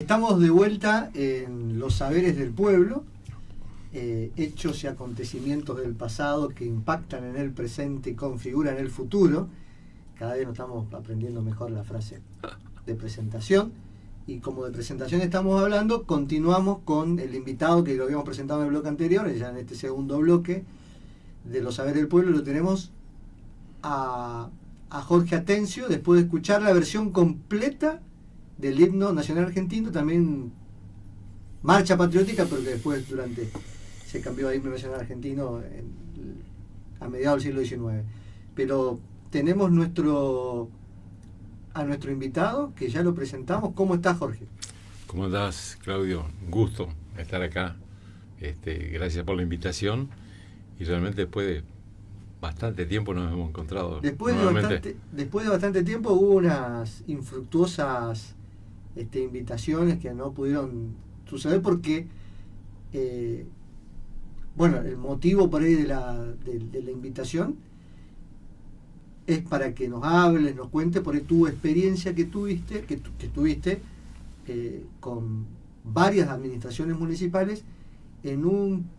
Estamos de vuelta en los saberes del pueblo, hechos y acontecimientos del pasado que impactan en el presente y configuran el futuro. Cada vez nos estamos aprendiendo mejor la frase de presentación. Y como de presentación estamos hablando, continuamos con el invitado que lo habíamos presentado en el bloque anterior. Ya en este segundo bloque de los saberes del pueblo lo tenemos a Jorge Atencio, después de escuchar la versión completa del himno nacional argentino, también marcha patriótica, pero que después se cambió a himno nacional argentino a mediados del siglo XIX. Pero tenemos a nuestro invitado, que ya lo presentamos. ¿Cómo estás, Jorge? ¿Cómo andás, Claudio? Un gusto estar acá. Gracias por la invitación. Y realmente después de bastante tiempo nos hemos encontrado. Después de bastante tiempo hubo unas infructuosas invitaciones que no pudieron suceder porque el motivo por ahí de la invitación es para que nos hables, nos cuentes por ahí tu experiencia que tuviste con varias administraciones municipales en un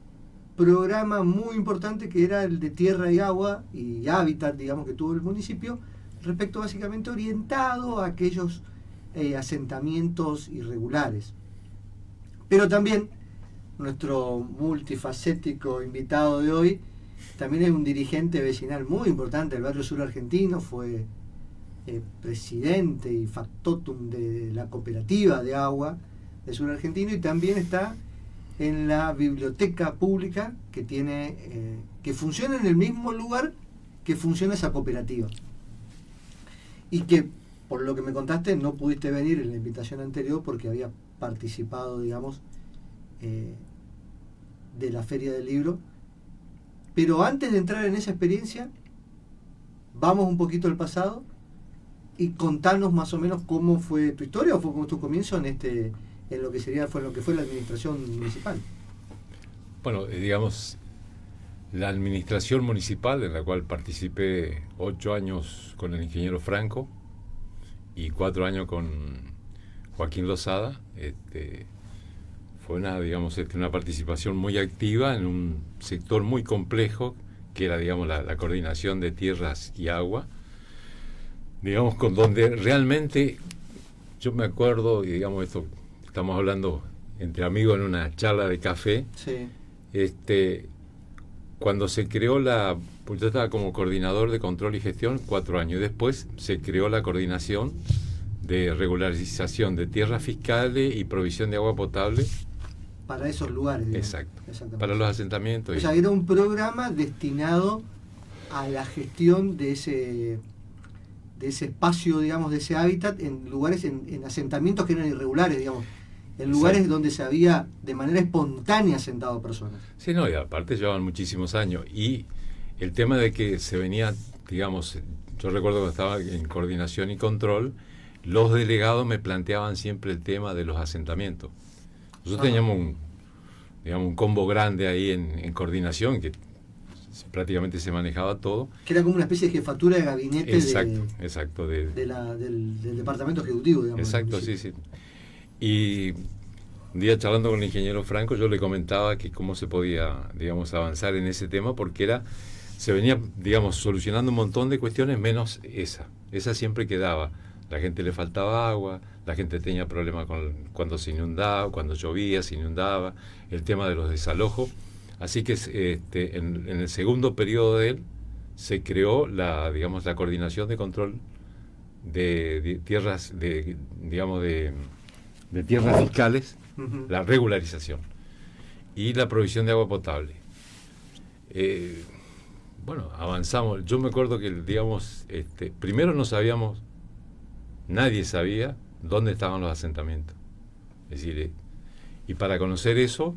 programa muy importante que era el de tierra y agua y hábitat, digamos, que tuvo el municipio, respecto básicamente orientado a aquellos asentamientos irregulares. Pero también nuestro multifacético invitado de hoy también es un dirigente vecinal muy importante del barrio sur argentino, fue presidente y factotum de la cooperativa de agua del sur argentino, y también está en la biblioteca pública que funciona en el mismo lugar que funciona esa cooperativa, y que, por lo que me contaste, no pudiste venir en la invitación anterior porque había participado, digamos, de la Feria del Libro. Pero antes de entrar en esa experiencia, vamos un poquito al pasado y contanos más o menos cómo fue tu historia o fue como tu comienzo en lo que fue la administración municipal. Bueno, digamos, la administración municipal, en la cual participé 8 años con el ingeniero Franco y 4 años con Joaquín Lozada, fue una participación muy activa en un sector muy complejo que era, digamos, la coordinación de tierras y agua, digamos, con donde realmente yo me acuerdo, y digamos, esto estamos hablando entre amigos en una charla de café. Sí. Cuando se creó pues yo estaba como coordinador de control y gestión 4 años, y después se creó la coordinación de regularización de tierras fiscales y provisión de agua potable. Para esos lugares. Exacto. Para los asentamientos. O sea, era un programa destinado a la gestión de ese espacio, digamos, de ese hábitat en lugares, en asentamientos que eran irregulares, digamos. En lugares donde se había de manera espontánea asentado personas. Sí, no, y aparte llevaban muchísimos años. Y el tema de que se venía, digamos, yo recuerdo que estaba en coordinación y control, los delegados me planteaban siempre el tema de los asentamientos. Nosotros teníamos un combo grande ahí en coordinación, que prácticamente se manejaba todo. Que era como una especie de jefatura de gabinete. Exacto. Del departamento ejecutivo, digamos. Exacto, sí. Y un día charlando con el ingeniero Franco, yo le comentaba que cómo se podía, digamos, avanzar en ese tema, porque se venía, digamos, solucionando un montón de cuestiones menos esa. Esa siempre quedaba. La gente le faltaba agua, la gente tenía problemas cuando se inundaba, cuando llovía, se inundaba, el tema de los desalojos. Así que en el segundo periodo de él se creó la coordinación de control de tierras, de tierras fiscales, uh-huh, la regularización y la provisión de agua potable. Avanzamos. Yo me acuerdo que, digamos, primero no sabíamos, nadie sabía dónde estaban los asentamientos. Es decir, y para conocer eso,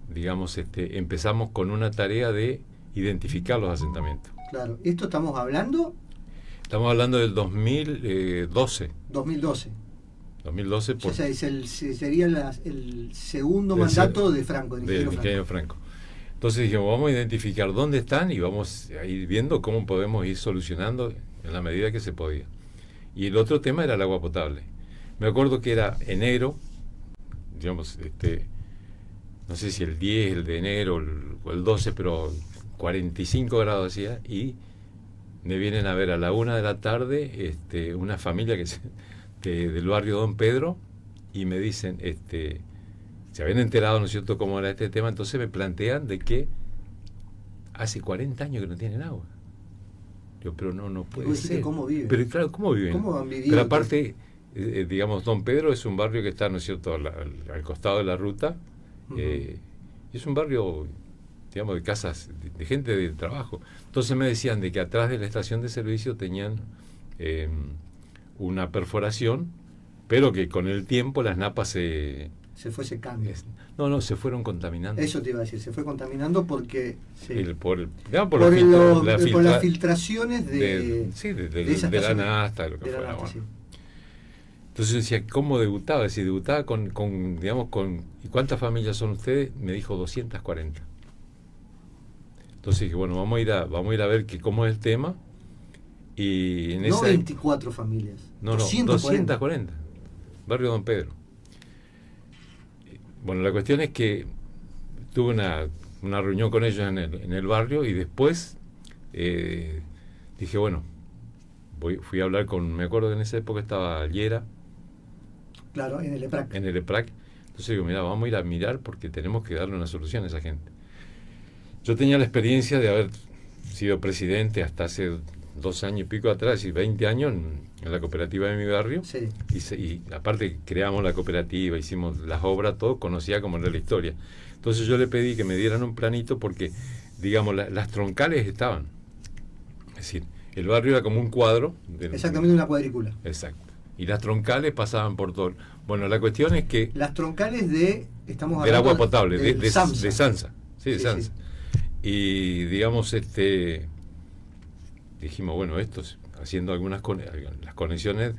digamos, empezamos con una tarea de identificar los asentamientos. Claro. ¿Esto estamos hablando? Estamos hablando del 2012. 2012 o sea, sería el segundo mandato de Franco, del ingeniero Franco. Entonces dijimos, vamos a identificar dónde están y vamos a ir viendo cómo podemos ir solucionando en la medida que se podía. Y el otro tema era el agua potable. Me acuerdo que era enero digamos, no sé si el 10, el de enero o el 12, pero 45 grados hacía, y me vienen a ver a la 1 de la tarde una familia del barrio Don Pedro, y me dicen, se habían enterado, ¿no es cierto?, cómo era este tema, entonces me plantean de que hace 40 años que no tienen agua. Yo, pero no puede ser. ¿Cómo viven? Pero claro, ¿cómo viven? ¿Cómo han vivido? Pero aparte, digamos, Don Pedro es un barrio que está, ¿no es cierto?, al costado de la ruta, y es un barrio, digamos, de casas, de gente de trabajo. Entonces me decían de que atrás de la estación de servicio tenían una perforación, pero que con el tiempo las napas se fue secando. Se fueron contaminando. Eso te iba a decir, se fue contaminando porque... Sí. Por las filtraciones de la nafta, lo que fuera. Bueno. Sí. Entonces yo decía, ¿cómo debutaba? Es decir, debutaba ¿y cuántas familias son ustedes? Me dijo 240. Entonces dije, bueno, vamos a ir a ver cómo es el tema. Y en 24 familias. No, 240. Barrio Don Pedro. Bueno, la cuestión es que tuve una reunión con ellos en el barrio, y después dije, bueno, fui a hablar me acuerdo que en esa época estaba Llera. Claro, en el EPRAC. En el EPRAC. Entonces digo, mira, vamos a ir a mirar porque tenemos que darle una solución a esa gente. Yo tenía la experiencia de haber sido presidente hasta hace 2 años y pico atrás, y 20 años en la cooperativa de mi barrio. Sí. Y aparte creamos la cooperativa, hicimos las obras, todo, conocía cómo era la historia. Entonces yo le pedí que me dieran un planito porque, digamos, las troncales estaban. Es decir, el barrio era como un cuadro. Exactamente, una cuadrícula. Exacto. Y las troncales pasaban por todo. Bueno, la cuestión es que... Las troncales estamos hablando del agua potable, de Samsa. Sansa. Sí, de Sí, Sansa. sí. Y, digamos, dijimos, bueno, haciendo las conexiones,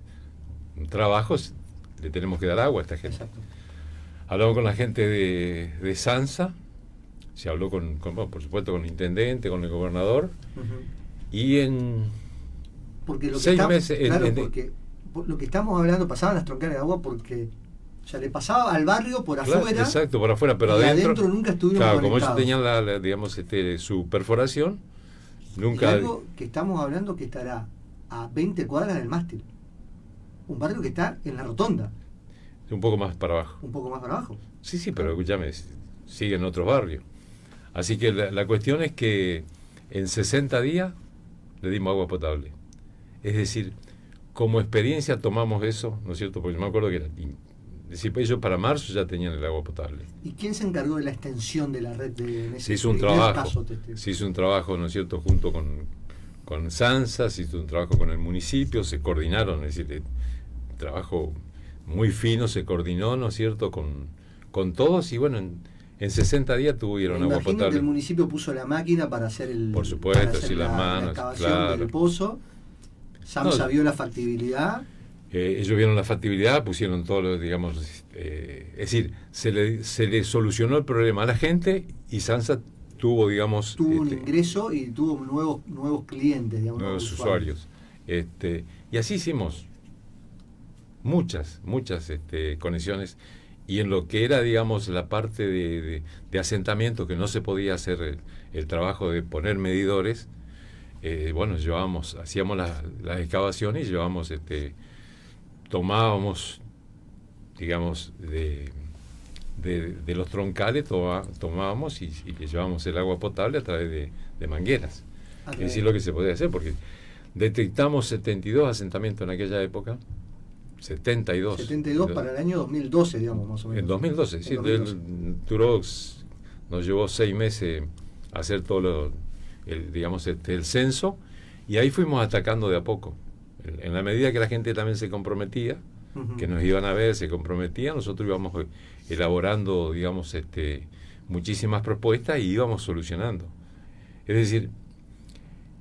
trabajos, le tenemos que dar agua a esta gente. Exacto. Hablamos con la gente de Sansa, se habló por supuesto con el intendente, con el gobernador, y en porque lo que 6 meses... porque lo que estamos hablando, pasaban las troncales de agua porque le pasaba al barrio por afuera. Claro, exacto, por afuera, pero y adentro nunca estuvieron conectados. Como ellos tenían digamos, su perforación, nunca... Y algo que estamos hablando que estará a 20 cuadras del mástil. Un barrio que está en la rotonda. Un poco más para abajo. Un poco más para abajo. Sí, pero escúchame, sigue en otros barrios. Así que la cuestión es que en 60 días le dimos agua potable. Es decir, como experiencia tomamos eso, ¿no es cierto? Porque yo me acuerdo que ellos para marzo ya tenían el agua potable. ¿Y quién se encargó de la extensión de la red de se hizo un trabajo, ¿no es cierto?, junto con Sansa, se hizo un trabajo con el municipio, se coordinaron, es decir, trabajo muy fino, se coordinó, ¿no es cierto?, con todos, y bueno, en 60 días tuvieron agua potable. Que el municipio puso la máquina para hacer por supuesto, así las manos, la excavación claro. del pozo. Samsa vio la factibilidad. Ellos vieron la factibilidad, pusieron todo lo, digamos, es decir, se le solucionó el problema a la gente, y Sansa tuvo, digamos... Tuvo un ingreso y tuvo nuevos clientes, digamos. Nuevos usuarios. Y así hicimos muchas conexiones, y en lo que era, digamos, la parte de asentamiento, que no se podía hacer el trabajo de poner medidores, bueno, hacíamos las excavaciones y tomábamos, digamos, de los troncales, tomábamos y llevábamos el agua potable a través de mangueras. Es decir, lo que se podía hacer, porque detectamos 72 asentamientos en aquella época. 72 para el año 2012, digamos, más o menos. En 2012, sí. Nos llevó 6 meses a hacer todo digamos, el censo, y ahí fuimos atacando de a poco. En la medida que la gente también se comprometía, que nos iban a ver, se comprometía, nosotros íbamos elaborando, digamos, muchísimas propuestas y íbamos solucionando. Es decir,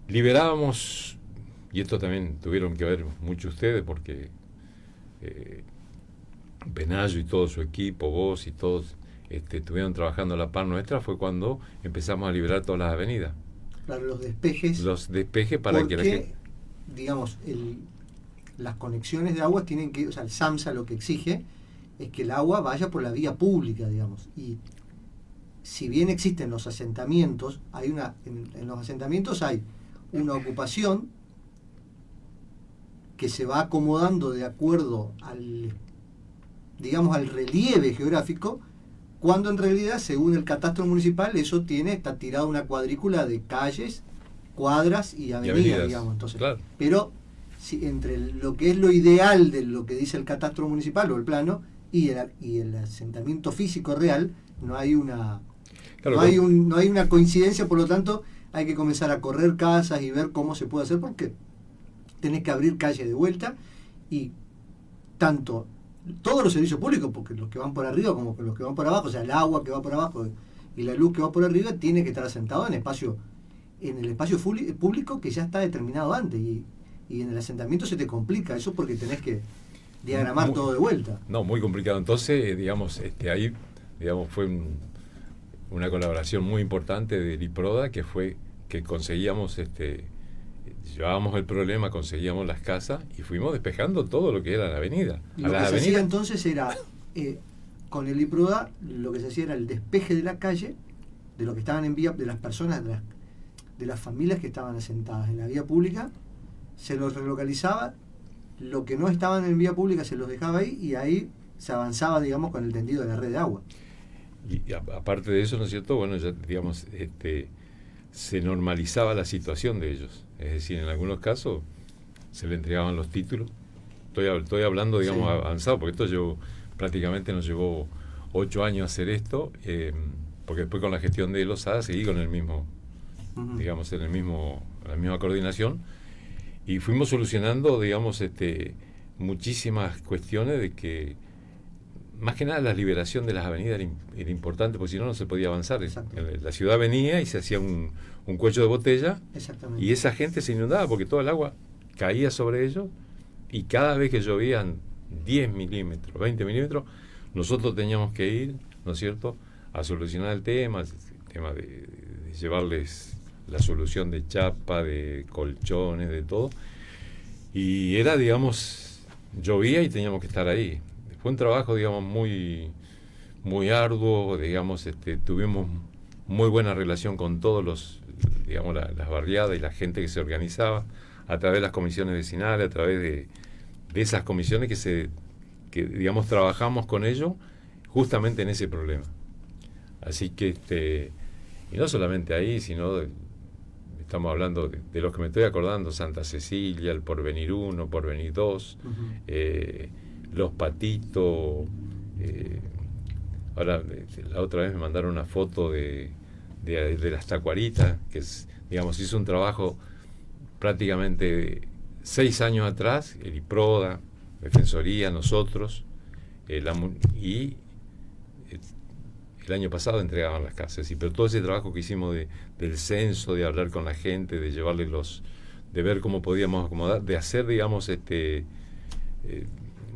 liberábamos, y esto también tuvieron que ver mucho ustedes, porque Benayo y todo su equipo, vos y todos, estuvieron trabajando a la par nuestra, fue cuando empezamos a liberar todas las avenidas. Claro, los despejes. Los despejes para que la gente... digamos, las conexiones de aguas tienen que, o sea, el SAMSA lo que exige es que el agua vaya por la vía pública, digamos. Y si bien existen los asentamientos, en los asentamientos hay una ocupación que se va acomodando de acuerdo al relieve geográfico, cuando en realidad, según el catastro municipal, eso está tirado una cuadrícula de calles, cuadras y avenidas, digamos. Entonces, claro. Pero si entre lo que es lo ideal de lo que dice el catastro municipal o el plano y el asentamiento físico real, no hay una coincidencia, por lo tanto hay que comenzar a correr casas y ver cómo se puede hacer, porque tenés que abrir calle de vuelta, y tanto todos los servicios públicos, porque los que van por arriba como los que van por abajo, o sea, el agua que va por abajo y la luz que va por arriba, tiene que estar asentado en el espacio público que ya está determinado antes, y en el asentamiento se te complica eso porque tenés que diagramar todo de vuelta. No, muy complicado. Entonces, ahí fue una colaboración muy importante del IPRODA, que fue que conseguíamos, llevábamos el problema, conseguíamos las casas y fuimos despejando todo lo que era la avenida. Lo que se hacía entonces era, con el IPRODA, lo que se hacía era el despeje de la calle, de lo que estaban en vía, de las personas, de las familias que estaban asentadas en la vía pública, se los relocalizaba, lo que no estaban en vía pública se los dejaba ahí, y ahí se avanzaba, digamos, con el tendido de la red de agua. Y aparte de eso, ¿no es cierto? Bueno, ya, digamos, se normalizaba la situación de ellos. Es decir, en algunos casos se le entregaban los títulos. Estoy hablando, digamos, sí, avanzado, porque prácticamente nos llevó 8 años hacer esto, porque después con la gestión de Lozada seguí con el mismo, digamos, en la misma coordinación, y fuimos solucionando, digamos, muchísimas cuestiones de que, más que nada, la liberación de las avenidas era importante, porque si no, no se podía avanzar. La ciudad venía y se hacía un cuello de botella, y esa gente se inundaba porque todo el agua caía sobre ellos, y cada vez que llovían 10 milímetros, 20 milímetros, nosotros teníamos que ir, ¿no es cierto?, a solucionar el tema de llevarles la solución de chapa, de colchones, de todo. Y era, digamos, llovía y teníamos que estar ahí. Fue un trabajo, digamos, muy, muy arduo, digamos, tuvimos muy buena relación con todos los, digamos, las barriadas y la gente que se organizaba a través de las comisiones vecinales, a través de esas comisiones que digamos, trabajamos con ellos justamente en ese problema. Así que, y no solamente ahí, sino estamos hablando de los que me estoy acordando: Santa Cecilia, el Porvenir 1, Porvenir 2, Los Patitos. Ahora, la otra vez me mandaron una foto de las Tacuaritas, que digamos, hizo un trabajo prácticamente 6 años atrás, el IPRODA, Defensoría, nosotros, y el año pasado entregaban las casas. Pero todo ese trabajo que hicimos del censo, de hablar con la gente, de llevarles de ver cómo podíamos acomodar, de hacer, digamos,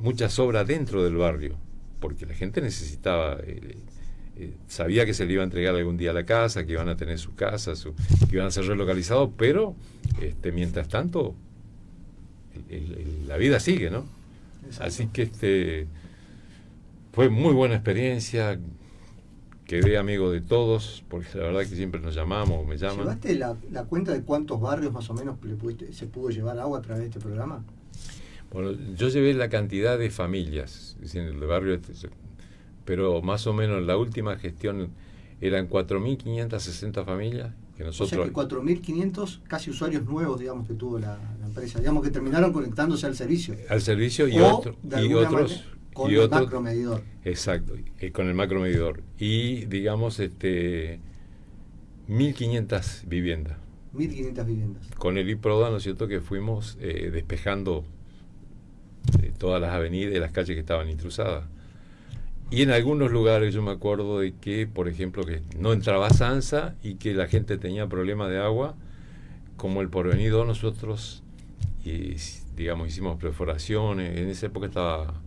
muchas obras dentro del barrio, porque la gente necesitaba, sabía que se le iba a entregar algún día la casa, que iban a tener su casa, que iban a ser relocalizados, pero mientras tanto la vida sigue, ¿no? Exacto. Así que fue muy buena experiencia. Quedé amigo de todos, porque la verdad que siempre nos llamamos, me llaman. ¿Llevaste la cuenta de cuántos barrios más o menos se pudo llevar agua a través de este programa? Bueno, yo llevé la cantidad de familias, es decir, en el barrio, pero más o menos la última gestión eran 4.560 familias. Que nosotros, o sea que 4.500 casi usuarios nuevos, digamos, que tuvo la empresa, digamos, que terminaron conectándose al servicio. Al servicio y otros. Con el macromedidor. Exacto, con el macromedidor. Y, digamos, 1.500 viviendas. 1.500 viviendas. Con el IPRODA, ¿no es cierto?, que fuimos despejando todas las avenidas y las calles que estaban intrusadas. Y en algunos lugares yo me acuerdo de que, por ejemplo, que no entraba Sansa y que la gente tenía problemas de agua, como el Porvenir 2, nosotros, digamos, hicimos perforaciones. En esa época estaba...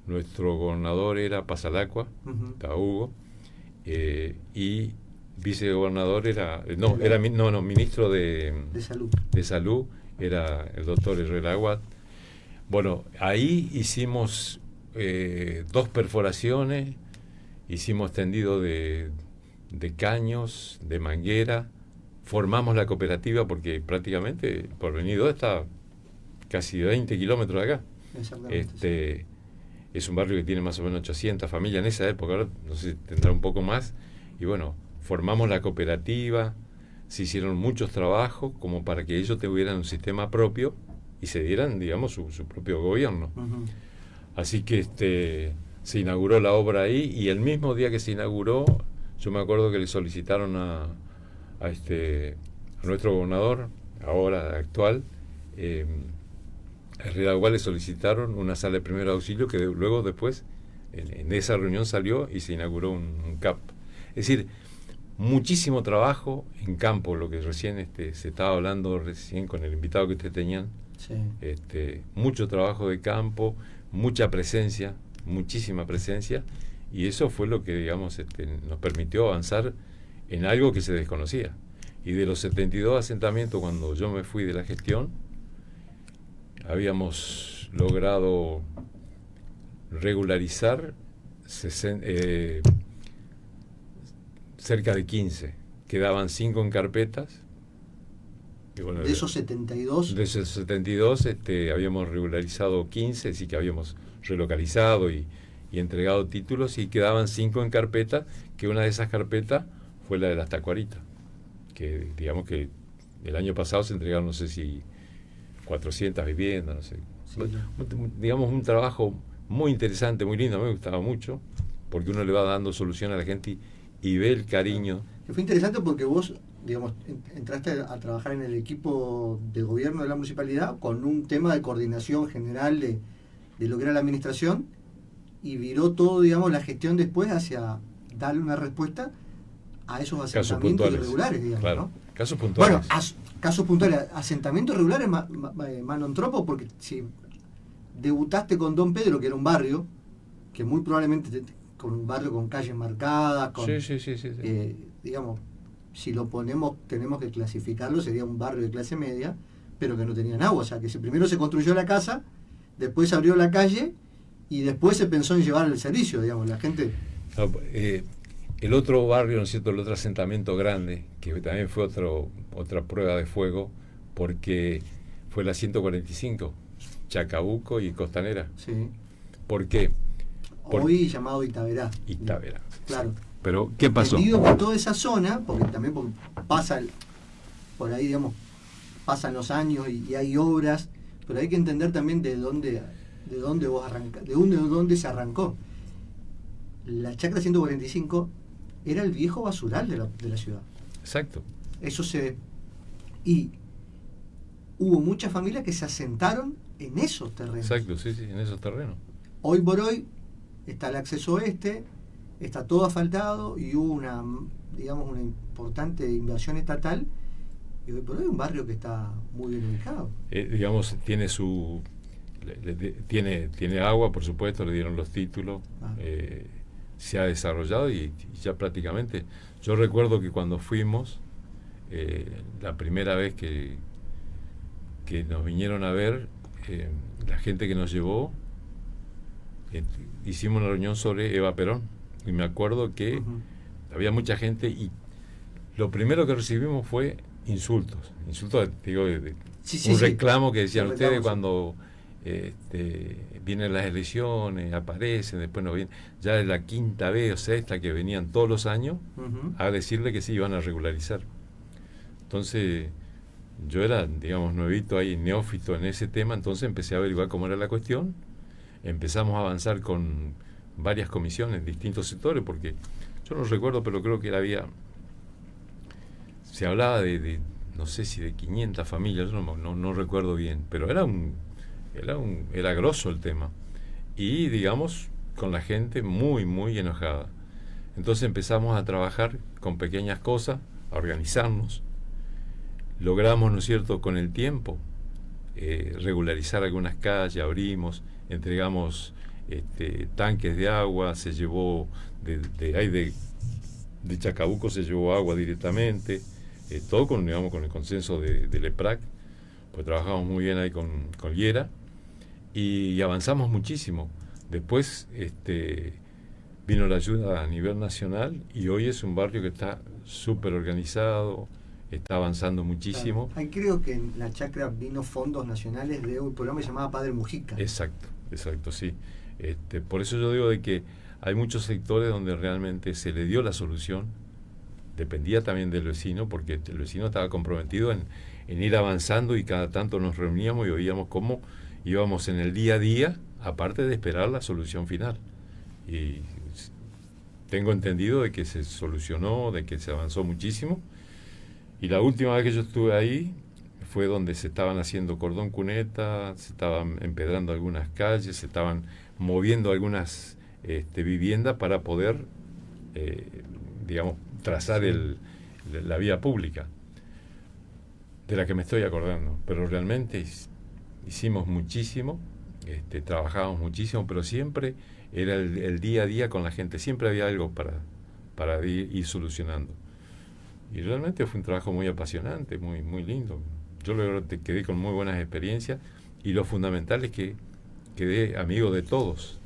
nuestro gobernador era Pasalacqua, estaba Hugo, y vicegobernador ministro de salud. De salud era el doctor Herrera Aguad. Bueno, ahí hicimos 2 perforaciones, hicimos tendido de caños, de manguera, formamos la cooperativa porque prácticamente Porvenir 2 está casi 20 kilómetros de acá. Exactamente. Es un barrio que tiene más o menos 800 familias en esa época, ahora no sé, tendrá un poco más. Y bueno, formamos la cooperativa, se hicieron muchos trabajos como para que ellos tuvieran un sistema propio y se dieran, digamos, su propio gobierno. Uh-huh. Así que se inauguró la obra ahí, y el mismo día que se inauguró, yo me acuerdo que le solicitaron a nuestro gobernador, ahora actual, a Ridagual, le solicitaron una sala de primer auxilio que luego después en esa reunión salió y se inauguró un CAP. Es decir, muchísimo trabajo en campo, lo que recién se estaba hablando recién con el invitado que ustedes tenían. Sí. Mucho trabajo de campo, mucha presencia, muchísima presencia, y eso fue lo que, digamos, nos permitió avanzar en algo que se desconocía. Y de los 72 asentamientos, cuando yo me fui de la gestión, habíamos logrado regularizar cerca de 15. Quedaban 5 en carpetas. Y bueno, de esos 72. De esos 72 habíamos regularizado 15, así que habíamos relocalizado y entregado títulos, y quedaban 5 en carpeta, que una de esas carpetas fue la de las Tacuaritas, que digamos que el año pasado se entregaron, no sé si 400 viviendas, no sé. Sí. Digamos, un trabajo muy interesante, muy lindo, me gustaba mucho, porque uno le va dando solución a la gente y ve el cariño. Que fue interesante porque vos, digamos, entraste a trabajar en el equipo de gobierno de la municipalidad con un tema de coordinación general de lo que era la administración, y viró todo, digamos, la gestión después hacia darle una respuesta a esos asentamientos irregulares, digamos, claro, ¿no? Casos puntuales. Bueno, casos puntuales, asentamientos irregulares, mano en tropo, porque si debutaste con Don Pedro, que era un barrio, que muy probablemente con un barrio con calles marcadas, con, sí. digamos, si lo ponemos, tenemos que clasificarlo, sería un barrio de clase media, pero que no tenían agua. O sea, que primero se construyó la casa, después se abrió la calle y después se pensó en llevar el servicio, digamos, la gente. El otro barrio, ¿no es cierto?, el otro asentamiento grande, que también fue otra prueba de fuego, porque fue la 145, Chacabuco y Costanera. Sí. ¿Por qué? Hoy llamado Itaverá. Itaverá. Claro. Pero, ¿qué pasó? Entendido que toda esa zona, porque también pasa por ahí, digamos, pasan los años y hay obras, pero hay que entender también de dónde vos arrancás, de dónde se arrancó. La Chacra 145 era el viejo basural de la ciudad. Exacto. Y hubo muchas familias que se asentaron en esos terrenos. Exacto, sí, en esos terrenos. Hoy por hoy está el acceso oeste, está todo asfaltado y hubo una importante inversión estatal, y hoy por hoy es un barrio que está muy bien ubicado. Digamos, tiene agua, por supuesto, le dieron los títulos, se ha desarrollado y ya prácticamente. Yo recuerdo que cuando fuimos, la primera vez que nos vinieron a ver, la gente que nos llevó, hicimos una reunión sobre Eva Perón, y me acuerdo que había mucha gente, y lo primero que recibimos fue insultos, digo, reclamo que decían ustedes cuando vienen las elecciones, aparecen, después no vienen, ya es la quinta vez o sexta que venían todos los años a decirle que sí iban a regularizar. Entonces yo era, digamos, nuevito ahí, neófito en ese tema, entonces empecé a averiguar cómo era la cuestión, empezamos a avanzar con varias comisiones en distintos sectores, porque yo no recuerdo, pero creo que se hablaba de no sé si de 500 familias, yo no recuerdo bien, pero era grosso el tema, y digamos con la gente muy muy enojada. Entonces empezamos a trabajar con pequeñas cosas, a organizarnos, logramos, ¿no es cierto?, con el tiempo regularizar algunas calles, abrimos, entregamos tanques de agua, se llevó de Chacabuco, se llevó agua directamente, todo con el consenso del EPRAC, pues trabajamos muy bien ahí con Liera, y avanzamos muchísimo. Después vino la ayuda a nivel nacional y hoy es un barrio que está súper organizado, está avanzando muchísimo. Claro. Ahí creo que en la chacra vino fondos nacionales de un programa que se llamaba Padre Mujica. Exacto, sí. Por eso yo digo de que hay muchos sectores donde realmente se le dio la solución. Dependía también del vecino, porque el vecino estaba comprometido en ir avanzando y cada tanto nos reuníamos y oíamos cómo íbamos en el día a día, aparte de esperar la solución final. Y tengo entendido de que se solucionó, de que se avanzó muchísimo. Y la última vez que yo estuve ahí fue donde se estaban haciendo cordón cuneta, se estaban empedrando algunas calles, se estaban moviendo algunas viviendas para poder, digamos, trazar la vía pública, de la que me estoy acordando. Pero realmente hicimos muchísimo, trabajábamos muchísimo, pero siempre era el día a día con la gente, siempre había algo para ir solucionando. Y realmente fue un trabajo muy apasionante, muy, muy lindo. Yo luego quedé con muy buenas experiencias y lo fundamental es que quedé amigo de todos,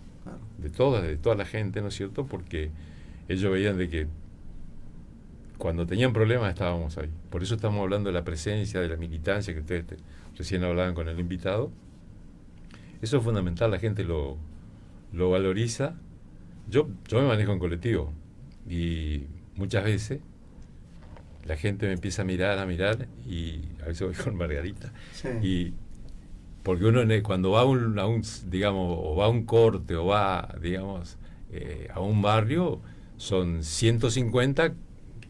de toda la gente, ¿no es cierto? Porque ellos veían de que cuando tenían problemas estábamos ahí. Por eso estamos hablando de la presencia, de la militancia que ustedes recién hablaban con el invitado. Eso es fundamental, la gente lo valoriza. Yo me manejo en colectivo y muchas veces la gente me empieza a mirar y a veces voy con Margarita. Sí. Y porque uno cuando va a un digamos, o va a un corte o va, digamos, a un barrio, son 150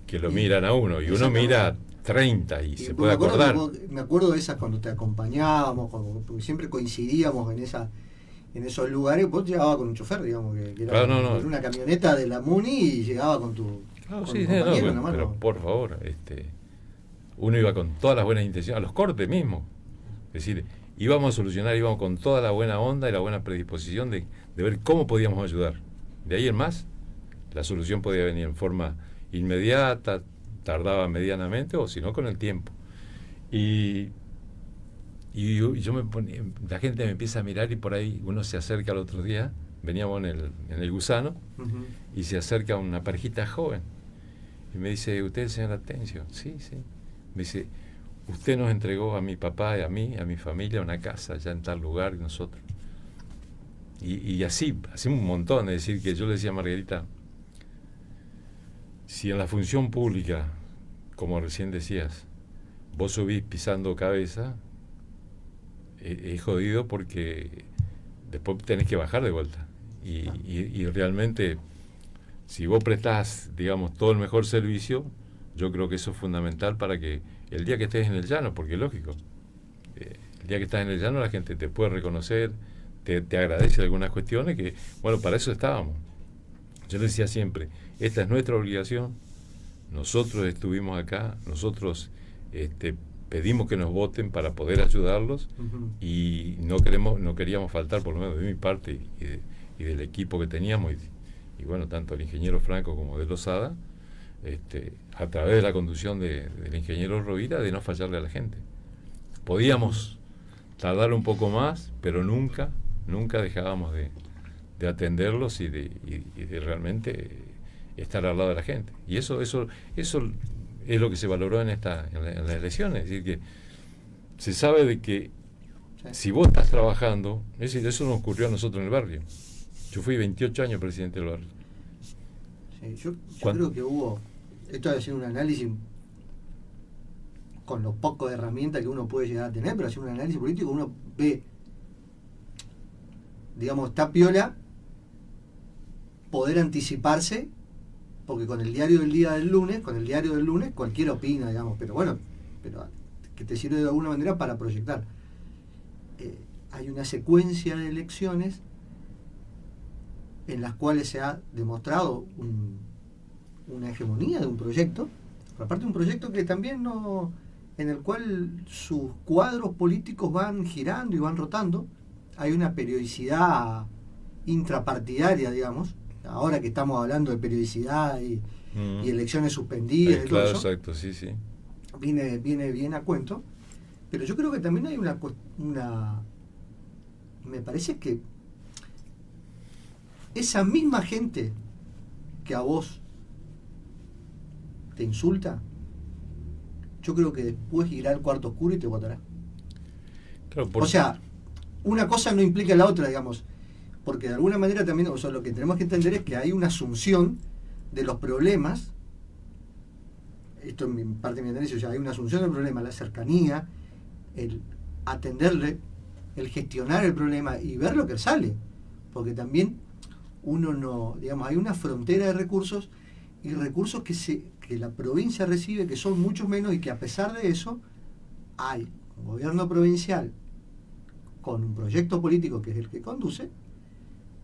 que lo miran a uno y uno mira 30 y se puede acordar. Me acuerdo de esas cuando te acompañábamos, porque siempre coincidíamos en esos lugares. Vos llegabas con un chofer, digamos, que era Claro, una camioneta de la Muni y llegaba con tu compañero, pero por favor, uno iba con todas las buenas intenciones, a los cortes mismo. Es decir, íbamos a solucionar, íbamos con toda la buena onda y la buena predisposición de ver cómo podíamos ayudar. De ahí en más, la solución podía venir en forma inmediata, tardaba medianamente o si no con el tiempo. Y yo me ponía, la gente me empieza a mirar y por ahí uno se acerca al otro día, veníamos en el Gusano, uh-huh. Y se acerca una parejita joven y me dice, ¿usted es el señor Atencio? Sí. Me dice, usted nos entregó a mi papá y a mí, a mi familia, una casa allá en tal lugar y nosotros. Y así un montón. Es decir, que yo le decía a Margarita, si en la función pública, como recién decías, vos subís pisando cabeza, es jodido porque después tenés que bajar de vuelta. Y realmente, si vos prestás, digamos, todo el mejor servicio, yo creo que eso es fundamental para que el día que estés en el llano, porque es lógico, el día que estás en el llano la gente te puede reconocer, te agradece algunas cuestiones que, bueno, para eso estábamos. Yo le decía siempre, esta es nuestra obligación, nosotros estuvimos acá, nosotros pedimos que nos voten para poder ayudarlos, uh-huh. Y no queríamos faltar, por lo menos de mi parte y del equipo que teníamos, y bueno, tanto el ingeniero Franco como de Losada, a través de la conducción del ingeniero Rovira, de no fallarle a la gente. Podíamos tardar un poco más, pero nunca dejábamos de atenderlos y de realmente estar al lado de la gente. Y eso es lo que se valoró en las elecciones. Es decir, que se sabe de que si vos estás trabajando, es decir, eso nos ocurrió a nosotros en el barrio. Yo fui 28 años presidente del barrio. Sí, yo creo que hubo, esto es hacer un análisis con los pocos herramientas que uno puede llegar a tener, pero hacer un análisis político, uno ve, digamos, está piola poder anticiparse, porque con el diario del lunes cualquiera opina, digamos, pero bueno, pero que te sirve de alguna manera para proyectar. Hay una secuencia de elecciones en las cuales se ha demostrado una hegemonía de un proyecto, pero aparte un proyecto que también en el cual sus cuadros políticos van girando y van rotando. Hay una periodicidad intrapartidaria, digamos, ahora que estamos hablando de periodicidad y elecciones suspendidas, claro, todo eso, exacto, sí. viene bien a cuento, pero yo creo que también hay me parece que esa misma gente que a vos te insulta, yo creo que después irá al cuarto oscuro y te votará. Claro, O sea, una cosa no implica la otra, digamos, porque de alguna manera también, o sea, lo que tenemos que entender es que hay una asunción de los problemas, esto es parte de mi análisis, o sea, hay una asunción del problema, la cercanía, el atenderle, el gestionar el problema y ver lo que sale, porque también uno no, digamos, hay una frontera de recursos y recursos que la provincia recibe que son mucho menos y que a pesar de eso hay un gobierno provincial con un proyecto político que es el que conduce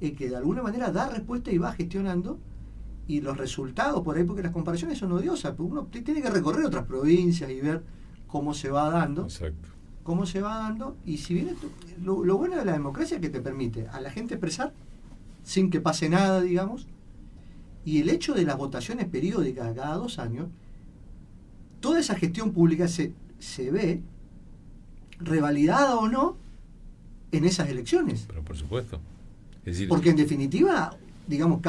y que de alguna manera da respuesta y va gestionando, y los resultados por ahí, porque las comparaciones son odiosas, porque uno tiene que recorrer otras provincias y ver cómo se va dando. Exacto. Cómo se va dando, y si bien lo bueno de la democracia es que te permite a la gente expresar sin que pase nada, digamos, y el hecho de las votaciones periódicas cada 2 años, toda esa gestión pública se ve revalidada o no en esas elecciones. Pero por supuesto. Es decir, porque en definitiva, digamos,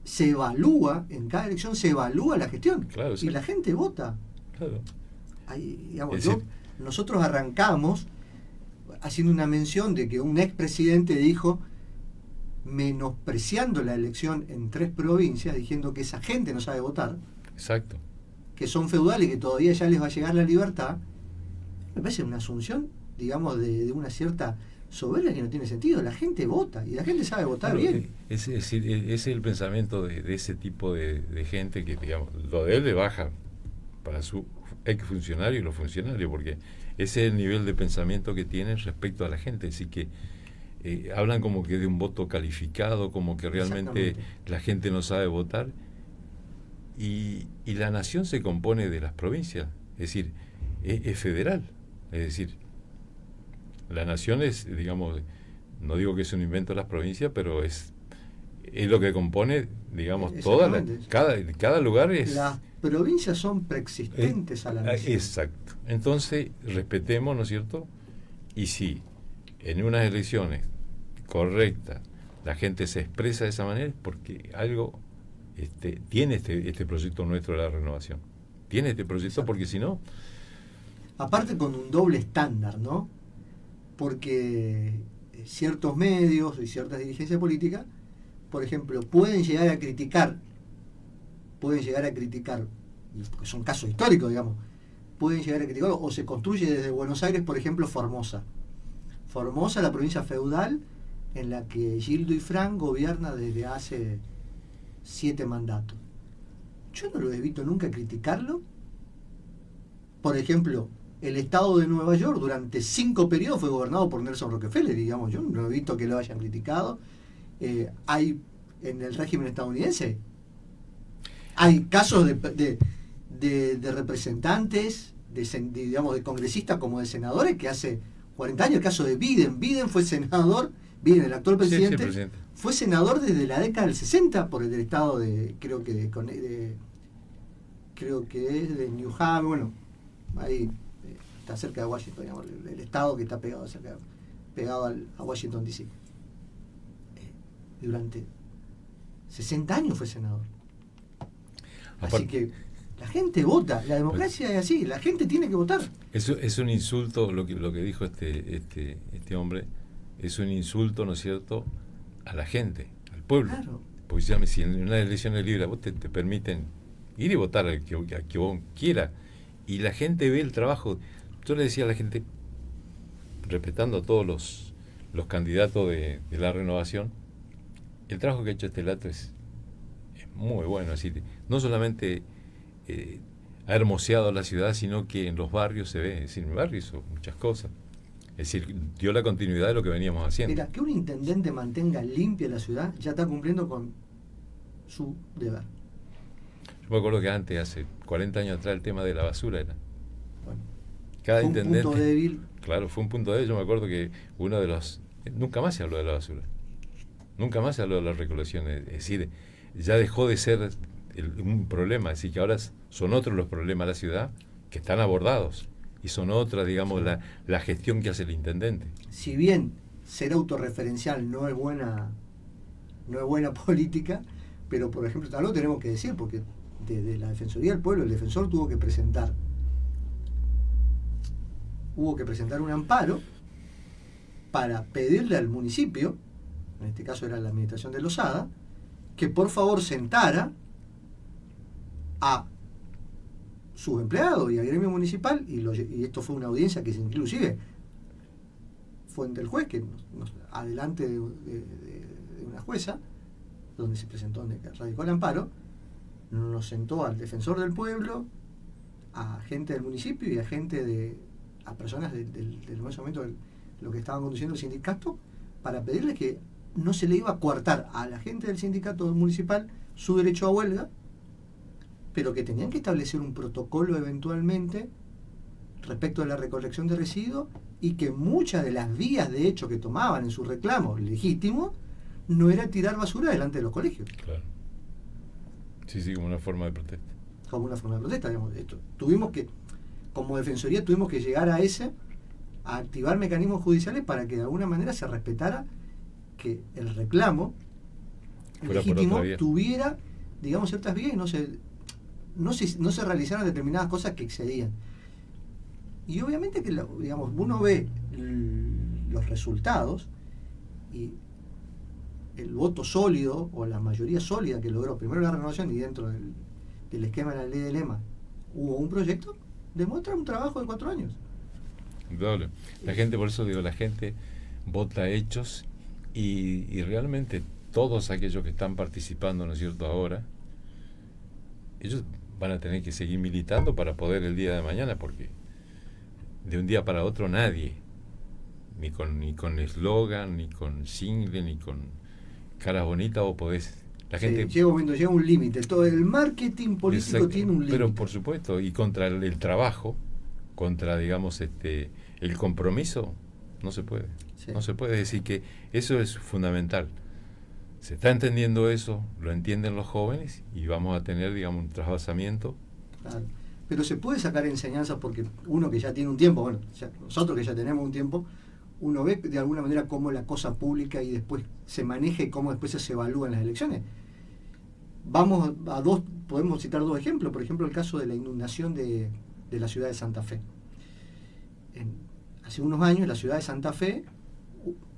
se evalúa, en cada elección se evalúa la gestión, claro, y la gente vota. Claro. Ahí, digamos, nosotros arrancamos haciendo una mención de que un expresidente dijo, menospreciando la elección en 3 provincias, diciendo que esa gente no sabe votar. Exacto. Que son feudales y que todavía ya les va a llegar la libertad. Me parece una asunción, digamos, de una cierta soberbia que no tiene sentido. La gente vota y la gente sabe votar bien. Ese es el pensamiento de ese tipo de gente que, digamos, lo de él le baja para su exfuncionario y los funcionarios, porque ese es el nivel de pensamiento que tienen respecto a la gente. Así que hablan como que de un voto calificado, como que realmente la gente no sabe votar. Y la nación se compone de las provincias, es decir, es federal. Es decir, la nación es, digamos, no digo que es un invento de las provincias, pero es lo que compone, digamos, cada lugar es... Las provincias son preexistentes a la nación. Exacto. Entonces, respetemos, ¿no es cierto? Y si en unas elecciones correctas la gente se expresa de esa manera, es porque algo tiene este proyecto nuestro de la renovación. Tiene este proyecto. Exacto. Porque si no... Aparte con un doble estándar, ¿no? Porque ciertos medios y ciertas dirigencias políticas, por ejemplo, pueden llegar a criticar, porque son casos históricos, digamos, pueden llegar a criticar, o se construye desde Buenos Aires, por ejemplo, Formosa, la provincia feudal en la que Gildo y Fran gobierna desde hace 7 mandatos. Yo no lo evito nunca criticarlo. Por ejemplo, el estado de Nueva York durante 5 periodos fue gobernado por Nelson Rockefeller, digamos, yo no he visto que lo hayan criticado. Hay en el régimen estadounidense, hay casos de representantes, digamos, de congresistas como de senadores que hace 40 años, el caso de Biden fue senador, Biden, el actual presidente, sí, presidente, fue senador desde la década del 60 por el estado creo que es de New Hampshire, bueno, ahí está cerca de Washington, digamos, el estado que está pegado a Washington DC. Durante 60 años fue senador. Así que la gente vota, la democracia es así, la gente tiene que votar. Eso es un insulto, lo que dijo este hombre, es un insulto, ¿no es cierto?, a la gente, al pueblo. Claro. Porque si en una elección libre vos te permiten ir y votar a que vos quiera, y la gente ve el trabajo. Yo le decía a la gente, respetando a todos los candidatos de la renovación, el trabajo que ha hecho este Lato es muy bueno. Es decir, no solamente ha hermoseado la ciudad, sino que en los barrios se ve. Es decir, en el barrio hizo muchas cosas. Es decir, dio la continuidad de lo que veníamos haciendo. Mira, que un intendente mantenga limpia la ciudad ya está cumpliendo con su deber. Yo me acuerdo que antes, hace 40 años atrás, el tema de la basura era... Bueno, cada fue intendente... un punto débil. Claro, fue un punto débil. Yo me acuerdo que uno de los... Nunca más se habló de la basura. Nunca más se habló de la recolección. Es decir, ya dejó de ser un problema. Es decir, que ahora son otros los problemas de la ciudad que están abordados. y son otras, digamos, la gestión que hace el intendente. Si bien ser autorreferencial no es buena política, pero por ejemplo, algo tenemos que decir, porque desde la Defensoría del Pueblo, el defensor hubo que presentar un amparo para pedirle al municipio, en este caso era la administración de Losada, que por favor sentara a sus empleados y al gremio municipal, y esto fue una audiencia que inclusive fue ante el juez, que adelante de una jueza, donde se presentó, donde radicó el amparo, nos sentó al defensor del pueblo, a gente del municipio y a personas del momento lo que estaban conduciendo el sindicato, para pedirles que no se le iba a coartar a la gente del sindicato municipal su derecho a huelga, pero que tenían que establecer un protocolo eventualmente respecto a la recolección de residuos, y que muchas de las vías de hecho que tomaban en sus reclamos legítimos no era tirar basura delante de los colegios. Claro. Sí, como una forma de protesta. Como una forma de protesta, digamos. Tuvimos que, como defensoría, tuvimos que llegar a activar mecanismos judiciales para que de alguna manera se respetara que el reclamo legítimo tuviera, digamos, ciertas vías y no se realizaran determinadas cosas que excedían. Y obviamente que, digamos, uno ve los resultados y el voto sólido o la mayoría sólida que logró primero la renovación, y dentro del esquema de la ley de lema hubo un proyecto, demuestra un trabajo de 4 años. Doble. La gente, por eso digo, la gente vota hechos, y realmente todos aquellos que están participando, ¿no es cierto?, ahora, ellos van a tener que seguir militando para poder el día de mañana, porque de un día para otro nadie, ni con eslogan, ni con single, ni con caras bonitas, vos podés. La gente llega un límite. Todo el marketing político, exacto, tiene un límite. Pero por supuesto, y contra el trabajo, contra, digamos, el compromiso, no se puede. Sí. No se puede decir que eso es fundamental. Se está entendiendo eso, lo entienden los jóvenes, y vamos a tener, digamos, un trasvasamiento. Claro. Pero se puede sacar enseñanzas, porque uno que ya tiene un tiempo, nosotros que ya tenemos un tiempo, uno ve de alguna manera cómo la cosa pública y después se maneja y cómo después se evalúan las elecciones. Podemos citar 2 ejemplos. Por ejemplo, el caso de la inundación de la ciudad de Santa Fe. Hace unos años la ciudad de Santa Fe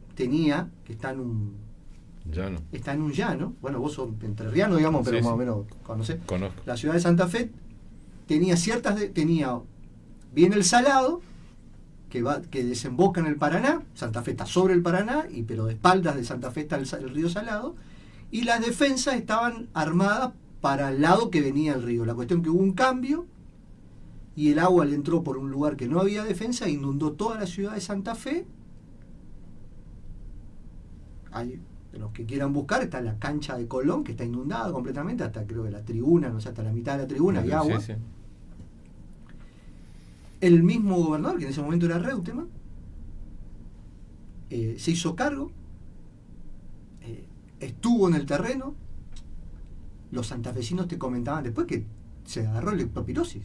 está en un llano. Bueno, vos sos entrerriano, digamos, pero sí, más o menos conocés. Conozco. La ciudad de Santa Fe tenía bien el Salado, que desemboca en el Paraná. Santa Fe está sobre el Paraná, pero de espaldas de Santa Fe está el río Salado, y las defensas estaban armadas para el lado que venía el río. La cuestión que hubo un cambio y el agua le entró por un lugar que no había defensa e inundó toda la ciudad de Santa Fe. Hay, de los que quieran buscar, está la cancha de Colón, que está inundada completamente, hasta creo que la tribuna, no sé, hasta la mitad de la tribuna hay agua. Sí. El mismo gobernador, que en ese momento era Reutemann, se hizo cargo, estuvo en el terreno. Los santafesinos te comentaban después que se agarró leptospirosis.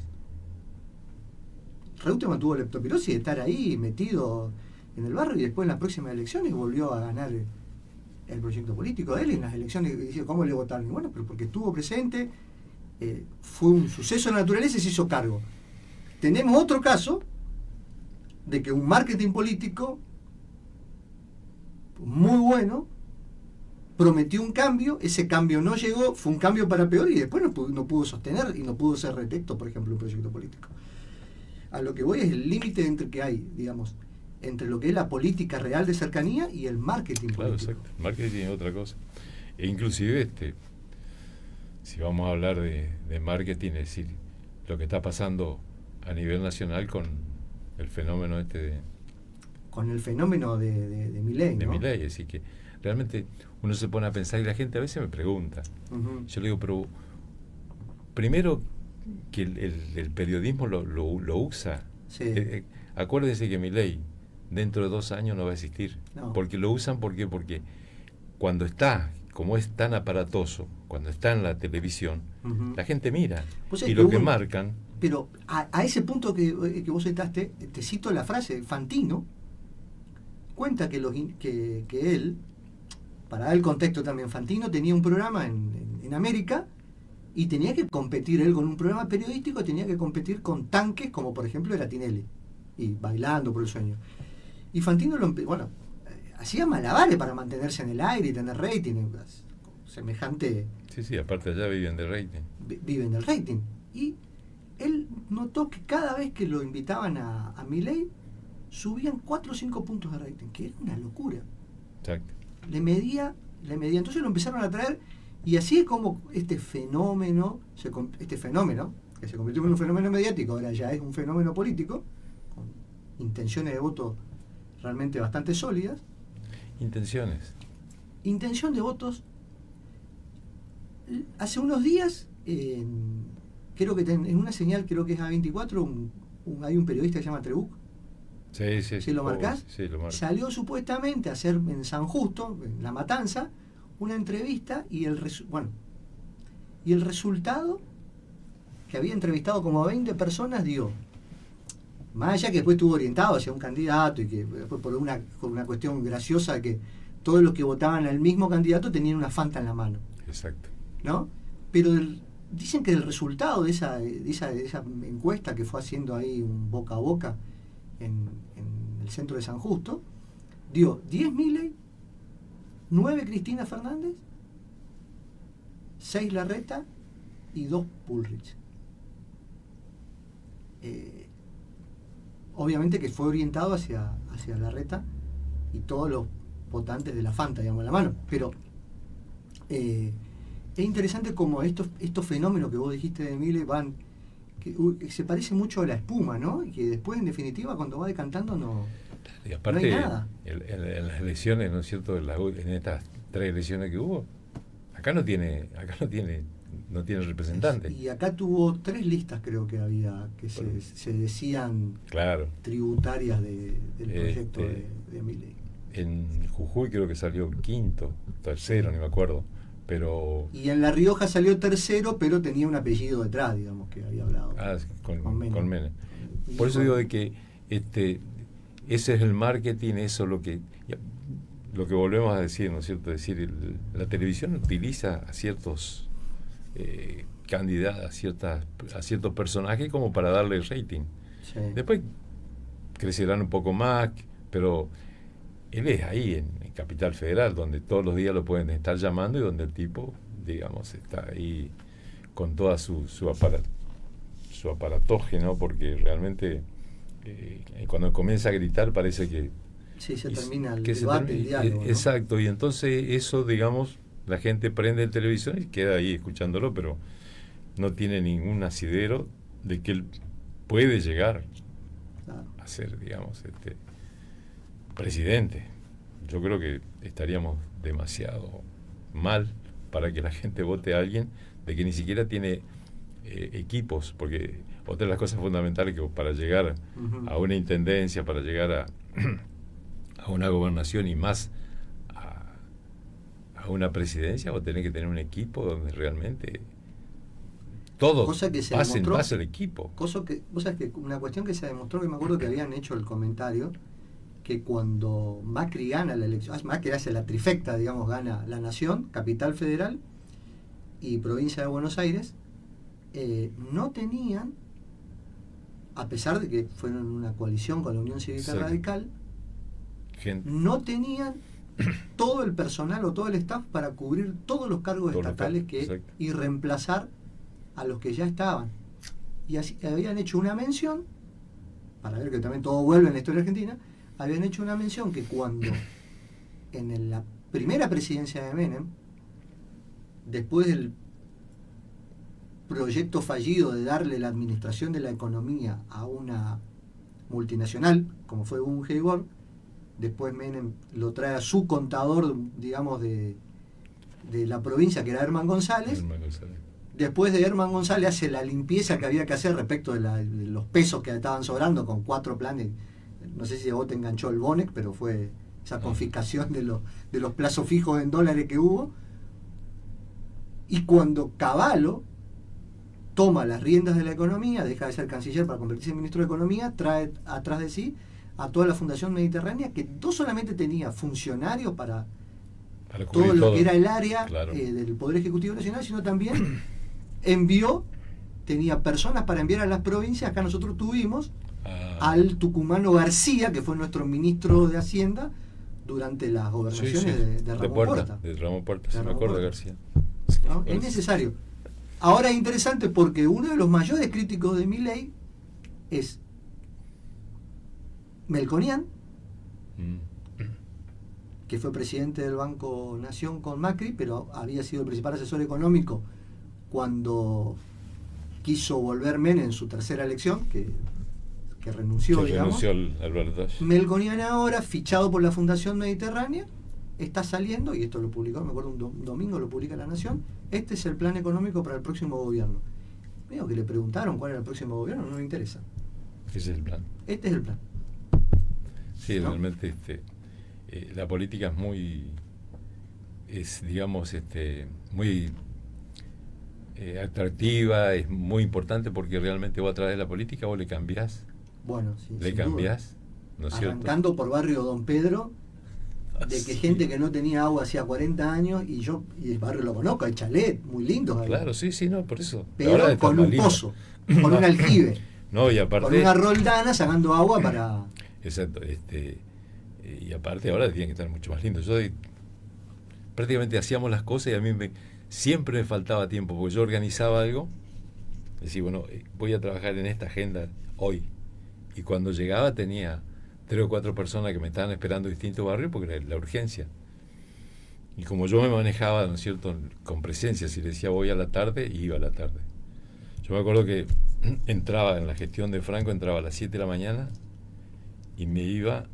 Reutemann tuvo leptospirosis de estar ahí metido en el barrio, y después en las próximas elecciones volvió a ganar el proyecto político de él. En las elecciones dice, ¿cómo le votaron? Y bueno, pero porque estuvo presente, fue un suceso de la naturaleza y se hizo cargo. Tenemos otro caso de que un marketing político muy bueno prometió un cambio, ese cambio no llegó, fue un cambio para peor, y después no pudo sostener y no pudo ser reelecto, por ejemplo, un proyecto político. A lo que voy es el límite entre lo que es la política real de cercanía y el marketing político. Exacto. El marketing es otra cosa. E inclusive, si vamos a hablar de marketing, es decir, lo que está pasando a nivel nacional con el fenómeno con el fenómeno de Milei, ¿no? De Milei, es decir, que realmente uno se pone a pensar, y la gente a veces me pregunta. Uh-huh. Yo le digo, pero primero que el periodismo lo usa. Sí. Acuérdense que Milei dentro de 2 años no va a existir. No. Porque lo usan, ¿por qué? Porque cuando está como es tan aparatoso, cuando está en la televisión, la gente mira. Pues Y lo que marcan... Pero a ese punto que vos citaste, te cito la frase, Fantino cuenta que él, para dar el contexto también, Fantino tenía un programa en América y tenía que competir él con un programa periodístico, tenía que competir con tanques como por ejemplo era Tinelli, y Bailando por el Sueño. Y Fantino hacía malabares para mantenerse en el aire y tener rating, semejante... Sí, aparte allá viven del rating. Viven del rating. Y él notó que cada vez que lo invitaban a Milei, subían 4 o 5 puntos de rating, que era una locura. Exacto. Le medía, entonces lo empezaron a traer, y así es como este fenómeno, que se convirtió en un fenómeno mediático, ahora ya es un fenómeno político, con intenciones de voto realmente bastante sólidas. Intención de votos. Hace unos días, creo que en una señal, creo que es A24, hay un periodista que se llama Trebuch. Sí. ¿Lo marcás? Sí, lo marco. Salió supuestamente a hacer en San Justo, en La Matanza, una entrevista y el resultado, que había entrevistado como a 20 personas, dio. Más allá que después estuvo orientado hacia un candidato y que después por una cuestión graciosa que todos los que votaban al mismo candidato tenían una Fanta en la mano. Exacto. ¿No? Pero dicen que el resultado de esa encuesta que fue haciendo ahí un boca a boca en el centro de San Justo, dio 10 Milei, 9 Cristina Fernández, 6 Larreta y 2 Bullrich. Obviamente que fue orientado hacia Larreta y todos los votantes de la Fanta, digamos, en la mano. Pero es interesante como estos fenómenos que vos dijiste de Milei que se parece mucho a la espuma, ¿no? Y que después, en definitiva, cuando va decantando no aparte, no hay nada. En las elecciones, ¿no es cierto? En estas 3 elecciones que hubo, acá no tiene representante. Y acá tuvo 3 listas, creo que había, que se decían tributarias del proyecto de Milei. En Jujuy creo que salió quinto, tercero, ni me acuerdo. Y en La Rioja salió tercero, pero tenía un apellido detrás, digamos, que había hablado. Con Menem. Por eso digo de que ese es el marketing, eso lo que volvemos a decir, ¿no es cierto? Es decir, la televisión utiliza a ciertos candidatos, a ciertos personajes como para darle rating. Sí. Después crecerán un poco más, pero él es ahí en Capital Federal, donde todos los días lo pueden estar llamando y donde el tipo, digamos, está ahí con toda su aparatoje, ¿no? Porque realmente cuando comienza a gritar parece que... Sí, se termina el debate, el diálogo, ¿no? Exacto, y entonces eso, digamos, la gente prende el televisor y queda ahí escuchándolo, pero no tiene ningún asidero de que él puede llegar a ser, digamos, presidente. Yo creo que estaríamos demasiado mal para que la gente vote a alguien de que ni siquiera tiene equipos, porque otra de las cosas fundamentales que para llegar a una intendencia, para llegar a una gobernación y más a una presidencia, vos tenés que tener un equipo donde realmente todo pase el equipo. Vos sabés que una cuestión que se demostró, que me acuerdo que habían hecho el comentario, que cuando Macri gana la elección, Macri hace la trifecta, digamos, gana la Nación, Capital Federal y Provincia de Buenos Aires, no tenían, a pesar de que fueron una coalición con la Unión Cívica Radical, no tenían todo el personal o todo el staff para cubrir todos los cargos estatales y reemplazar a los que ya estaban. Y así habían hecho una mención, para ver que también todo vuelve en la historia argentina, habían hecho una mención que cuando en la primera presidencia de Menem, después del proyecto fallido de darle la administración de la economía a una multinacional, como fue Bunge y Borg, después Menem lo trae a su contador, digamos, de la provincia, que era Herman González. Después de Herman González hace la limpieza que había que hacer respecto de los pesos que estaban sobrando con 4 planes. No sé si a vos te enganchó el Bonex, pero fue esa confiscación de los plazos fijos en dólares que hubo. Y cuando Cavallo toma las riendas de la economía, deja de ser canciller para convertirse en ministro de Economía, trae atrás de sí a toda la Fundación Mediterránea, que no solamente tenía funcionarios para todo lo que era el área del Poder Ejecutivo Nacional, sino también tenía personas para enviar a las provincias. Acá nosotros tuvimos al tucumano García, que fue nuestro ministro de Hacienda durante las gobernaciones de Ramón Porta. De Ramón Porta, se me acuerdo de García. ¿No? Es necesario. Ahora es interesante porque uno de los mayores críticos de Milei es Melconian, que fue presidente del Banco Nación con Macri, pero había sido el principal asesor económico cuando quiso volver Menem en su tercera elección, que renunció, digamos. Renunció al balotaje. Melconian ahora, fichado por la Fundación Mediterránea, está saliendo, y esto lo publicó, me acuerdo, un domingo lo publica La Nación, este es el plan económico para el próximo gobierno. Veo que le preguntaron cuál era el próximo gobierno, no me interesa. Ese es el plan. Este es el plan. Sí, ¿no? Realmente la política digamos, muy atractiva, es muy importante porque realmente vos a través de la política vos le cambiás. Bueno, sí. Le cambiás, ¿no es cierto? Arrancando por Barrio Don Pedro, de que gente que no tenía agua hacía 40 años, y el barrio lo conozco, hay chalet muy lindos ahí. Claro, sí, no, por eso. Pero con un pozo, con un aljibe. No, y aparte, con una roldana sacando agua para... Exacto, y aparte ahora tiene que estar mucho más lindo. Prácticamente hacíamos las cosas y a mí siempre me faltaba tiempo, porque yo organizaba algo, decía, bueno, voy a trabajar en esta agenda hoy. Y cuando llegaba tenía 3 o 4 personas que me estaban esperando en distintos barrios porque era la urgencia. Y como yo me manejaba, ¿no es cierto?, con presencia, si le decía voy a la tarde, iba a la tarde. Yo me acuerdo que entraba en la gestión de Franco, entraba a las 7 de la mañana y me iba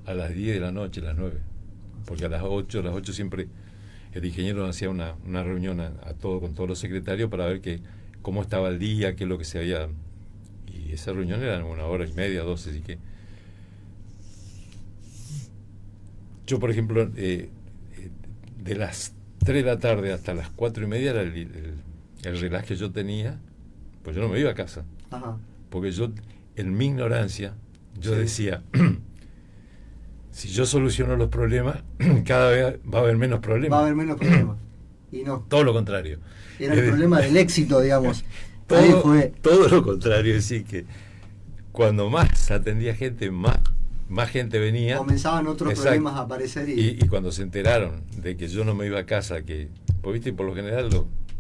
a las 10 de la noche, a las 9. Porque a las 8 siempre el ingeniero hacía una reunión con todos los secretarios para ver cómo estaba el día, qué es lo que se había... Y esa reunión era 1 hora y media, 12, así que... Yo, por ejemplo, de las 3 de la tarde hasta las 4 y media era el relax que yo tenía, pues yo no me iba a casa. Ajá. Porque yo, en mi ignorancia, yo Sí. decía, si yo soluciono los problemas, cada vez va a haber menos problemas. Va a haber menos problemas. Y no. Todo lo contrario. Era el problema del éxito, digamos. Ahí fue. Todo lo contrario, es decir, que cuando más atendía gente, más gente venía. Comenzaban otros Exacto. problemas a aparecer. Y cuando se enteraron de que yo no me iba a casa, pues viste, por lo general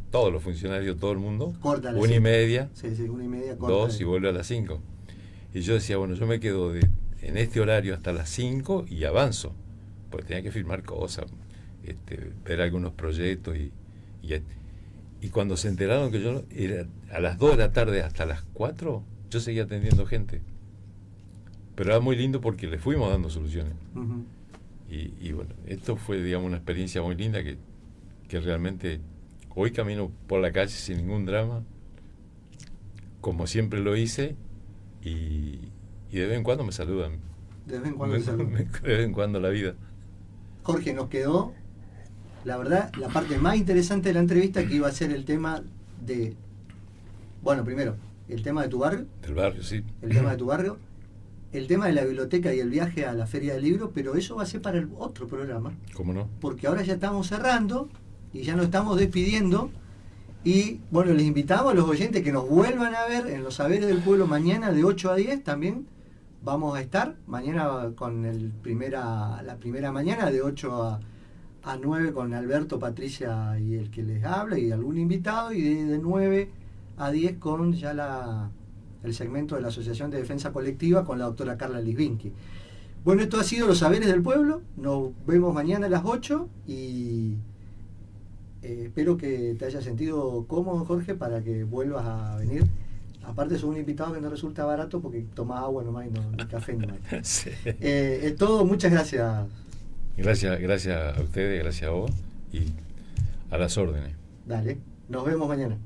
todos los funcionarios, todo el mundo, Corta a las 1:30, Sí, 1:30, corta. 2 y vuelve a las 5. Y yo decía, bueno, yo me quedo en este horario hasta las 5 y avanzo, porque tenía que firmar cosas, ver algunos proyectos y cuando se enteraron que yo era a las 2 de la tarde hasta las 4, yo seguía atendiendo gente. Pero era muy lindo porque le fuimos dando soluciones. Uh-huh. Y bueno, esto fue, digamos, una experiencia muy linda que realmente hoy camino por la calle sin ningún drama, como siempre lo hice, y de vez en cuando me saludan. De vez en cuando me saludan. De vez en cuando la vida. Jorge, nos quedó, la verdad, la parte más interesante de la entrevista, que iba a ser el tema de... Bueno, primero, el tema de tu barrio. Del barrio, sí. El tema de tu barrio. El tema de la biblioteca y el viaje a la Feria del Libro, pero eso va a ser para el otro programa. ¿Cómo no? Porque ahora ya estamos cerrando y ya nos estamos despidiendo. Y bueno, les invitamos a los oyentes que nos vuelvan a ver en Los Saberes del Pueblo mañana de 8 a 10 también. Vamos a estar mañana con la primera mañana de 8 a 9 con Alberto, Patricia y el que les habla y algún invitado, y de 9 a 10 con ya el segmento de la Asociación de Defensa Colectiva con la doctora Carla Lisbinki. Bueno, esto ha sido Los Saberes del Pueblo. Nos vemos mañana a las 8 y espero que te hayas sentido cómodo, Jorge, para que vuelvas a venir. Aparte, sos un invitado que no resulta barato porque toma agua nomás y ni café ni mate. Sí. Es todo, muchas gracias. Gracias a ustedes, gracias a vos y a las órdenes. Dale, nos vemos mañana.